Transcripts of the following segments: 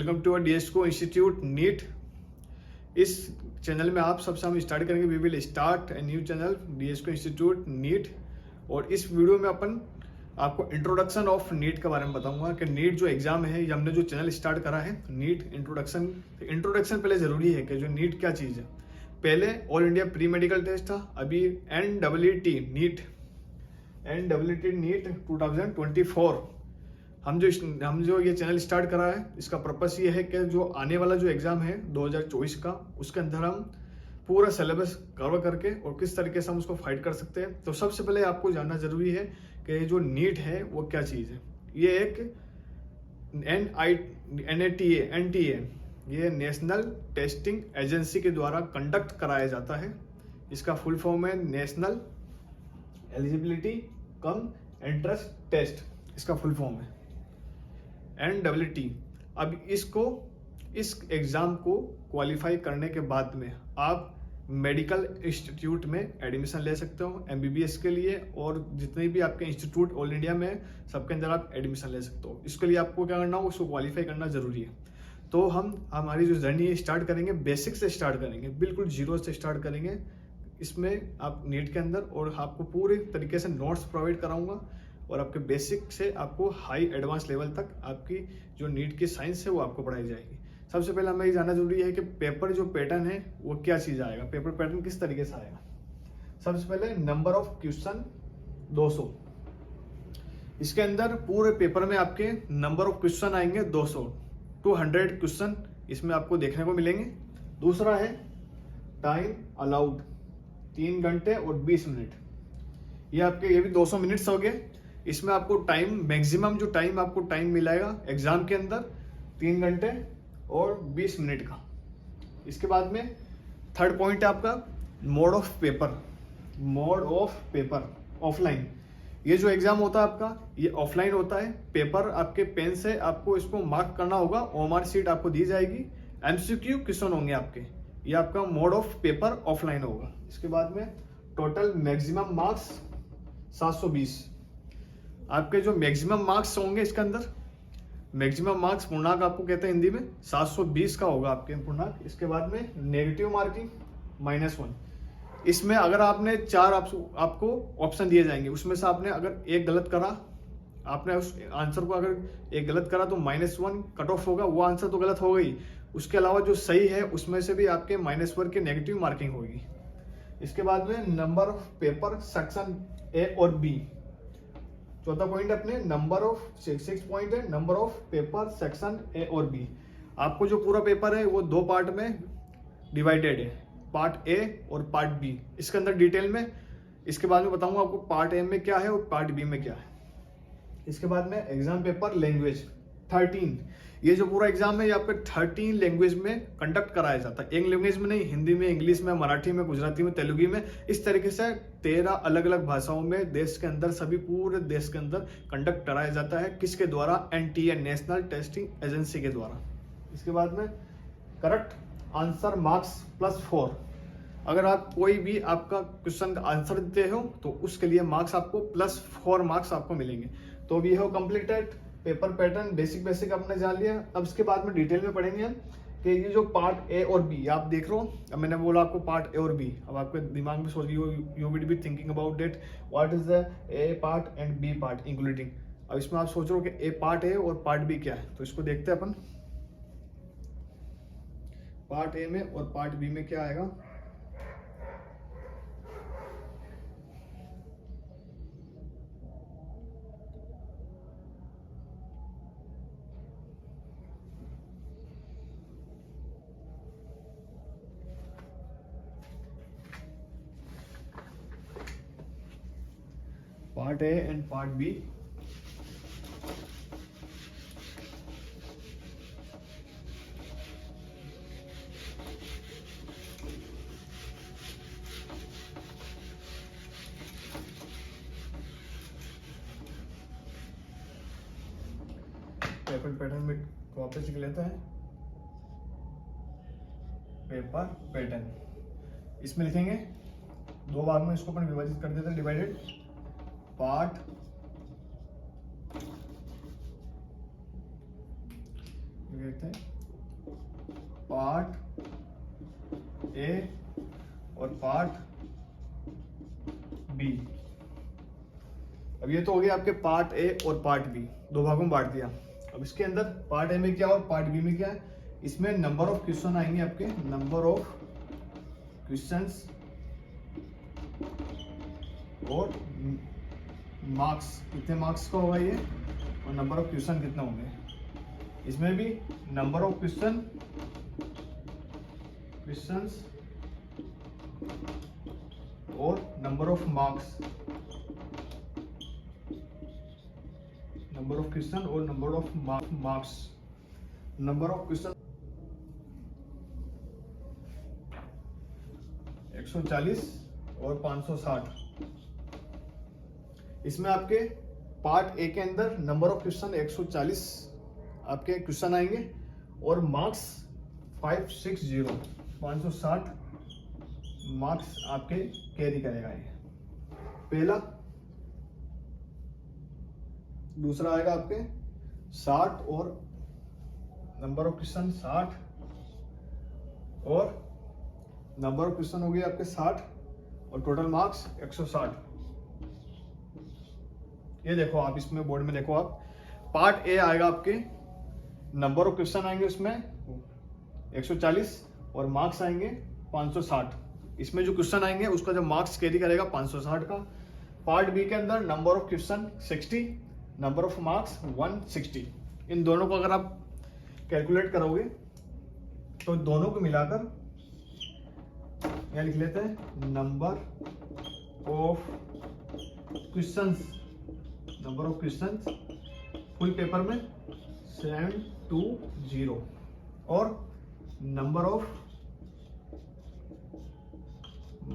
Welcome to our DSCO institute NEET. इस channel में आप सबसे हम स्टार्ट करेंगे, we will start a new channel DSCO institute NEET. और इस वीडियो में अपन आपको इंट्रोडक्शन ऑफ नीट के बारे में बताऊंगा कि नीट जो एग्जाम है, ये हमने जो चैनल स्टार्ट करा है नीट इंट्रोडक्शन पहले जरूरी है कि जो नीट क्या चीज़ है। पहले all India pre medical test था, अभी NEET नीट 2024 हम जो ये चैनल स्टार्ट करा है, इसका पर्पस ये है कि जो आने वाला जो एग्जाम है 2024 का, उसके अंदर हम पूरा सिलेबस कवर करके और किस तरीके से हम उसको फाइट कर सकते हैं। तो सबसे पहले आपको जानना जरूरी है कि जो नीट है वो क्या चीज़ है। ये एक NTA ये नेशनल टेस्टिंग एजेंसी के द्वारा कंडक्ट कराया जाता है। इसका फुल फॉर्म है national eligibility cum entrance test, इसका फुल फॉर्म है NEET। अब इस एग्जाम को क्वालिफाई करने के बाद में आप मेडिकल इंस्टीट्यूट में एडमिशन ले सकते हो MBBS के लिए, और जितने भी आपके इंस्टीट्यूट ऑल इंडिया में सबके अंदर आप एडमिशन ले सकते हो। इसके लिए आपको क्या करना हो, उसको क्वालिफाई करना जरूरी है। तो हम हमारी जो जर्नी है स्टार्ट करेंगे, बेसिक से स्टार्ट करेंगे, बिल्कुल जीरो से स्टार्ट करेंगे इसमें आप नीट के अंदर। और आपको पूरे तरीके से नोट्स प्रोवाइड कराऊंगा और आपके बेसिक से आपको हाई एडवांस लेवल तक आपकी जो नीट की साइंस है वो आपको पढ़ाई जाएगी। सबसे पहले हमें ये जानना जरूरी है कि पेपर जो पैटर्न है वो क्या चीज़ आएगा, पेपर पैटर्न किस तरीके से आएगा। सबसे पहले नंबर ऑफ क्वेश्चन 200। इसके अंदर पूरे पेपर में आपके नंबर ऑफ क्वेश्चन आएंगे 200 क्वेश्चन इसमें आपको देखने को मिलेंगे। दूसरा है टाइम अलाउड 3 घंटे और 20 मिनट। ये भी 200 मिनट्स हो गए। इसमें आपको टाइम मैक्सिमम जो टाइम आपको टाइम मिलेगा एग्जाम के अंदर 3 घंटे और 20 मिनट का। इसके बाद में थर्ड पॉइंट है आपका मोड ऑफ पेपर ऑफलाइन। ये जो एग्जाम होता है आपका, ये ऑफलाइन होता है। पेपर आपके पेन से आपको इसको मार्क करना होगा, OMR शीट आपको दी जाएगी, MCQ क्वेश्चन होंगे आपके। ये आपका मोड ऑफ पेपर ऑफलाइन होगा। इसके बाद में टोटल मैक्सिमम मार्क्स 720। आपके जो मैक्सिमम मार्क्स होंगे इसके अंदर, मैक्सिमम मार्क्स पूर्णांक आपको कहते हैं हिंदी में, 720 का होगा आपके पूर्णांक। इसके बाद में नेगेटिव मार्किंग -1। इसमें अगर आपने 4 आपको ऑप्शन दिए जाएंगे, उसमें से आपने अगर एक गलत करा, आपने उस आंसर को अगर एक गलत करा तो -1 कट ऑफ होगा, वो आंसर तो गलत हो गई। उसके अलावा जो सही है उसमें से भी आपके -1 की नेगेटिव मार्किंग होगी। इसके बाद में number of paper section A और B। चौथा पॉइंट अपने नंबर ऑफ 6 पॉइंट है number of paper section A और B। आपको जो पूरा पेपर है वो 2 पार्ट में डिवाइडेड है, पार्ट A और पार्ट B। इसके अंदर डिटेल में इसके बाद में बताऊंगा आपको पार्ट A में क्या है और पार्ट B में क्या है। इसके बाद में एग्जाम पेपर लैंग्वेज 13। ये जो पूरा एग्जाम है ये आपके 13 लैंग्वेज में कंडक्ट कराया जाता है। एक लैंग्वेज में नहीं, हिंदी में, इंग्लिश में, मराठी में, गुजराती में, तेलुगु में, इस तरीके से 13 अलग अलग भाषाओं में देश के अंदर, सभी पूरे देश के अंदर कंडक्ट कराया जाता है। किसके द्वारा? NTA नेशनल टेस्टिंग एजेंसी के द्वारा। इसके बाद में करेक्ट आंसर मार्क्स +4। अगर आप कोई भी आपका क्वेश्चन का आंसर देते हो तो उसके लिए मार्क्स आपको +4 मार्क्स आपको मिलेंगे। तो we have completed paper pattern, basic आपने जान लिया। अब इसके बाद में डिटेल में पढ़ेंगे हम कि ये जो पार्ट A और B आप देख रहे हो। अब मैंने बोला आपको पार्ट A और B, अब आपके दिमाग में सोच you will be thinking about that what is the A part and B part including. अब इसमें आप सोच रहे हो कि A पार्ट है और पार्ट B क्या है, तो इसको देखते हैं अपन। पार्ट A में और पार्ट B में क्या आएगा। Part A and part B। Paper pattern में वापस लिख लेते हैं। पेपर पैटर्न इसमें लिखेंगे 2 भाग में, इसको अपन विभाजित कर देते हैं, डिवाइडेड पार्ट देखते हैं पार्ट बी। अब ये तो हो गया आपके पार्ट ए और पार्ट बी, दो भागों में बांट दिया। अब इसके अंदर पार्ट ए में क्या और पार्ट बी में क्या है, इसमें नंबर ऑफ क्वेश्चन आएंगे आपके, नंबर ऑफ क्वेश्चंस और मार्क्स, कितने मार्क्स का होगा ये, और नंबर ऑफ क्वेश्चन कितने होंगे। इसमें भी नंबर ऑफ क्वेश्चंस और number of marks, number of question और number of marks. Number of question 140 और 560। इसमें आपके पार्ट ए के अंदर नंबर ऑफ क्वेश्चन 140 आपके क्वेश्चन आएंगे और मार्क्स 560, 560 मार्क्स आपके कैरी करेगा ये पहला। दूसरा आएगा आपके 60 और नंबर ऑफ क्वेश्चन 60 और नंबर ऑफ क्वेश्चन हो गए आपके 60 और टोटल मार्क्स 160। ये देखो आप इसमें बोर्ड में देखो आप, पार्ट ए आएगा आपके, नंबर ऑफ क्वेश्चन आएंगे उसमें 140 और मार्क्स आएंगे 560। इसमें जो क्वेश्चन आएंगे उसका जो मार्क्स कैरी करेगा 560 का। पार्ट बी के अंदर number of question 60, number of marks 160। इन दोनों को अगर आप कैलकुलेट करोगे तो दोनों को मिलाकर यहाँ लिख लेते हैं number of questions, number of questions full paper में 720 और नंबर ऑफ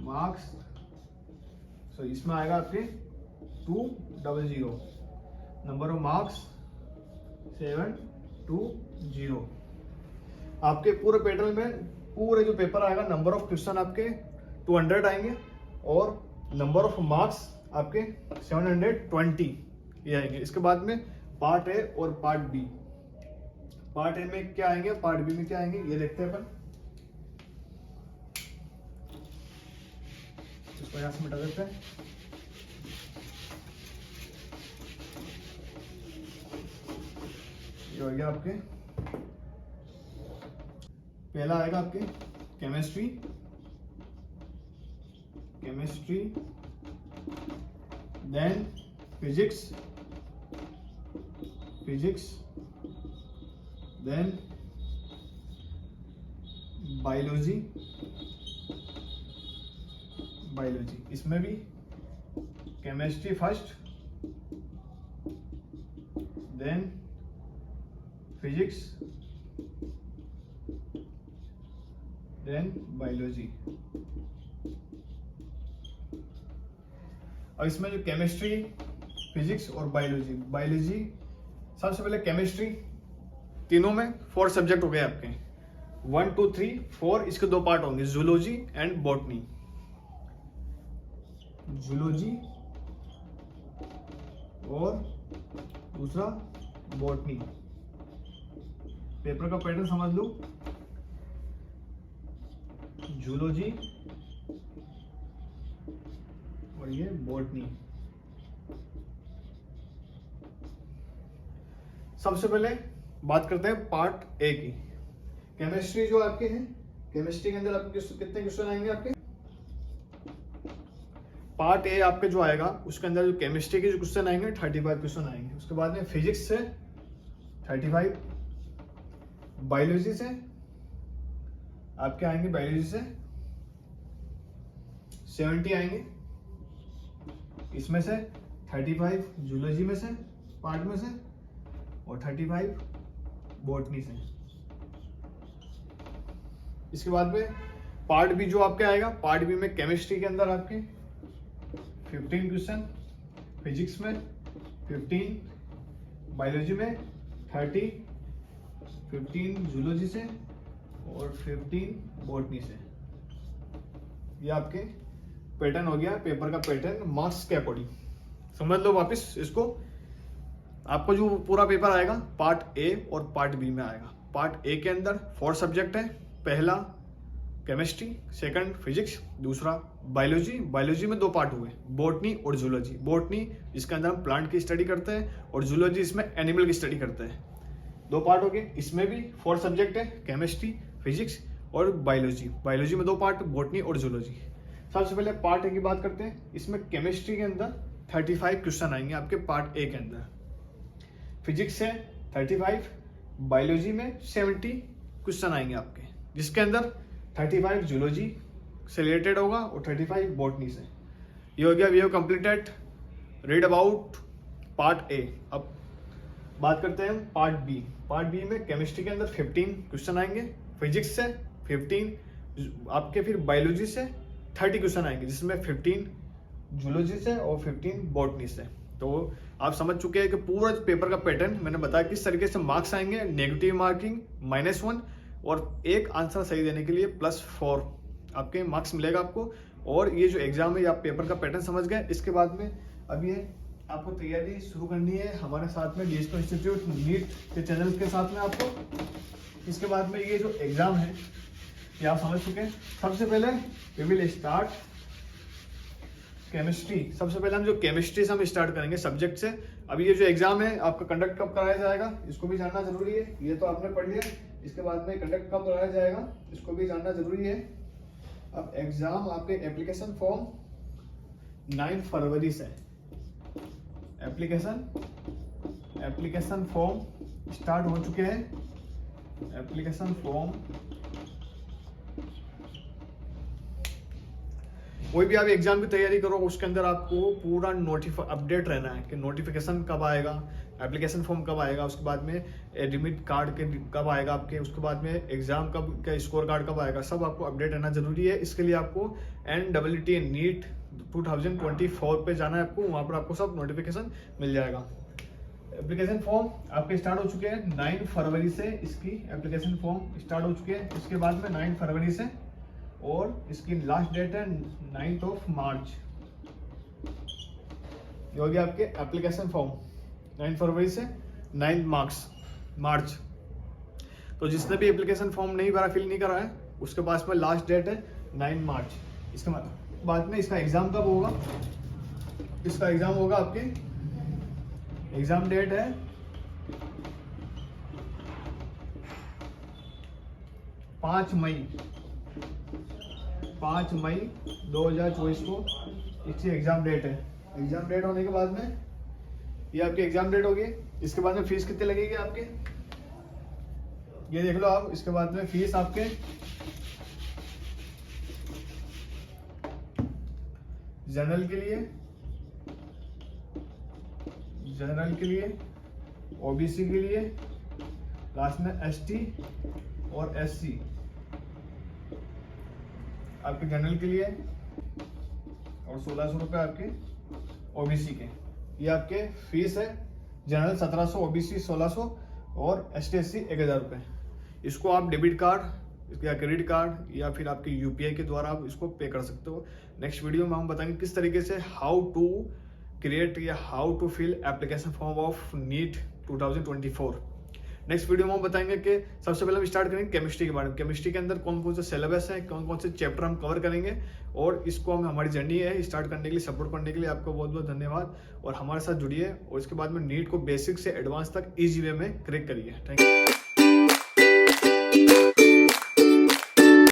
मार्क्स, सो इसमें आएगा आपके 200, नंबर ऑफ मार्क्स 720। आपके पूरे पैटर्न में पूरे जो पेपर आएगा नंबर ऑफ क्वेश्चन आपके 200 आएंगे और नंबर ऑफ मार्क्स आपके 720 ये आएंगे। इसके बाद में पार्ट ए और पार्ट बी, पार्ट ए में क्या आएंगे, पार्ट बी में क्या आएंगे, ये देखते हैं अपन। इसको यहां से मिटा देते हैं। ये हो गया आपके, पहला आएगा आपके chemistry, then physics, then biology, इसमें भी chemistry first, then physics, then biology. अब इसमें जो केमिस्ट्री, फिजिक्स और बायोलॉजी सबसे पहले केमिस्ट्री, तीनों में 4 सब्जेक्ट हो गए आपके, 1 2 3 4। इसके 2 पार्ट होंगे, जूलॉजी एंड बॉटनी। जूलॉजी और दूसरा बॉटनी। पेपर का पैटर्न समझ लो, जूलॉजी और ये बॉटनी। सबसे पहले बात करते हैं पार्ट ए की। केमिस्ट्री जो आपके हैं, केमिस्ट्री के अंदर आपके कितने क्वेश्चन आएंगे आपके, पार्ट ए आपके जो आएगा उसके अंदर जो केमिस्ट्री के जो क्वेश्चन आएंगे 35 क्वेश्चन आएंगे। उसके बाद में फिजिक्स से 35, बायोलॉजी से आपके आएंगे, बायोलॉजी से 70 आएंगे। इसमें से 35 जूलॉजी में से, पार्ट में से, और 35 बॉटनी से। इसके बाद में पार्ट बी जो आपके आएगा, पार्ट बी में केमिस्ट्री के अंदर आपके 15 क्वेश्चन, फिजिक्स में 15, बायोलॉजी में 30, 15 जूलॉजी से और 15 बॉटनी से। ये आपके पैटर्न हो गया, पेपर का पैटर्न मार्क्स के अकॉर्डिंग। समझ लो वापस इसको। आपको जो पूरा पेपर आएगा पार्ट ए और पार्ट बी में आएगा। पार्ट ए के अंदर 4 सब्जेक्ट है। पहला केमिस्ट्री, सेकंड फिजिक्स, दूसरा बायोलॉजी। बायोलॉजी में 2 पार्ट हुए, बॉटनी और जूलॉजी। बॉटनी जिसके अंदर हम प्लांट की स्टडी करते हैं और जूलॉजी इसमें एनिमल की स्टडी करते हैं। 2 पार्ट हो गए। इसमें भी 4 सब्जेक्ट है, केमिस्ट्री, फिजिक्स और बायोलॉजी। बायोलॉजी में 2 पार्ट, बॉटनी और जूलॉजी। सबसे पहले पार्ट ए की बात करते हैं। इसमें केमिस्ट्री के अंदर 35 क्वेश्चन आएंगे आपके पार्ट ए के अंदर, फिजिक्स से 35, बायोलॉजी में 70 क्वेश्चन आएंगे आपके, जिसके अंदर 35 जूलॉजी से रिलेटेड होगा और 35 बॉटनी से। ये हो गया, we have completed read about part A. अब बात करते हैं हम पार्ट बी। पार्ट बी में केमिस्ट्री के अंदर 15 क्वेश्चन आएंगे, फिजिक्स से 15, आपके फिर बायोलॉजी से 30 क्वेश्चन आएंगे, जिसमें 15 जूलॉजी से और 15 बॉटनी से। तो आप समझ चुके हैं कि पूरा पेपर का पैटर्न मैंने बताया किस तरीके से मार्क्स आएंगे। नेगेटिव मार्किंग -1 और एक आंसर सही देने के लिए +4 आपके मार्क्स मिलेगा आपको। और ये जो एग्जाम है, आप पेपर का पैटर्न समझ गए। इसके बाद में अब ये आपको तैयारी शुरू करनी है हमारे साथ में डिजिटल इंस्टीट्यूट नीट के चैनल के साथ में आपको। इसके बाद में ये जो एग्जाम है ये आप समझ चुके हैं। सबसे पहले वी विल स्टार्ट केमिस्ट्री। सबसे पहले हम जो केमिस्ट्री से हम स्टार्ट करेंगे सब्जेक्ट से। अब ये जो एग्जाम है आपका कंडक्ट कब कराया जाएगा इसको भी जानना जरूरी है। ये तो आपने पढ़ लिया, इसके बाद में कंडक्ट कब कराया जाएगा इसको भी जानना जरूरी है। अब एग्जाम आपके एप्लीकेशन फॉर्म 9 फरवरी से, एप्लीकेशन फॉर्म स्टार्ट हो चुके हैं। एप्लीकेशन फॉर्म, कोई भी आप एग्जाम की तैयारी करो उसके अंदर आपको पूरा अपडेट रहना है कि नोटिफिकेशन कब आएगा, एप्लीकेशन फॉर्म कब आएगा, उसके बाद में एडमिट कार्ड के कब आएगा आपके, उसके बाद में एग्जाम कब का स्कोर कार्ड कब आएगा, सब आपको अपडेट रहना जरूरी है। इसके लिए आपको NEET नीट 2024 पे जाना है आपको, वहाँ पर आपको सब नोटिफिकेशन मिल जाएगा। एप्लीकेशन फॉर्म आपके स्टार्ट हो चुके हैं 9 फरवरी से, इसकी एप्लीकेशन फॉर्म स्टार्ट हो चुके हैं। इसके बाद में 9 फरवरी से, और इसकी लास्ट डेट है 9 मार्च। ये हो गया आपके एप्लीकेशन फॉर्म 9 फरवरी से 9 मार्च। तो जिसने भी एप्लीकेशन फॉर्म नहीं भरा, फिल नहीं करा है, उसके पास में लास्ट डेट है 9 मार्च। इसके बाद में इसका एग्जाम कब होगा, इसका एग्जाम होगा आपके, एग्जाम डेट है 5 मई 2024 को इसकी एग्जाम डेट है। एग्जाम डेट होने के बाद में ये आपकी एग्जाम डेट होगी। इसके बाद में फीस कितनी लगेगी आपके, ये देख लो आप। इसके बाद में फीस आपके जनरल के लिए, ओबीसी के लिए, लास्ट में ST और SC आपके जनरल के लिए, और 1600 रुपये आपके ओबीसी के। ये आपके फीस है। जनरल 1700, ओबीसी 1600 और ST SC 1000 रुपये। इसको आप डेबिट कार्ड या क्रेडिट कार्ड या फिर आपके UPI के द्वारा आप इसको पे कर सकते हो। नेक्स्ट वीडियो में हम बताएंगे किस तरीके से हाउ टू क्रिएट या how to fill application form of NEET 2024। Next video में हम बताएंगे कि सबसे पहले हम स्टार्ट करेंगे केमिस्ट्री के बारे में। केमिस्ट्री के अंदर कौन कौन से सिलेबस है, कौन कौन से चैप्टर हम कवर करेंगे, और इसको हम हमारी जर्नी है स्टार्ट करने के लिए, सपोर्ट करने के लिए आपको बहुत बहुत धन्यवाद। और हमारे साथ जुड़िए और इसके बाद में नीट को बेसिक से एडवांस तक ईजी वे में क्रैक करिए। Thank you.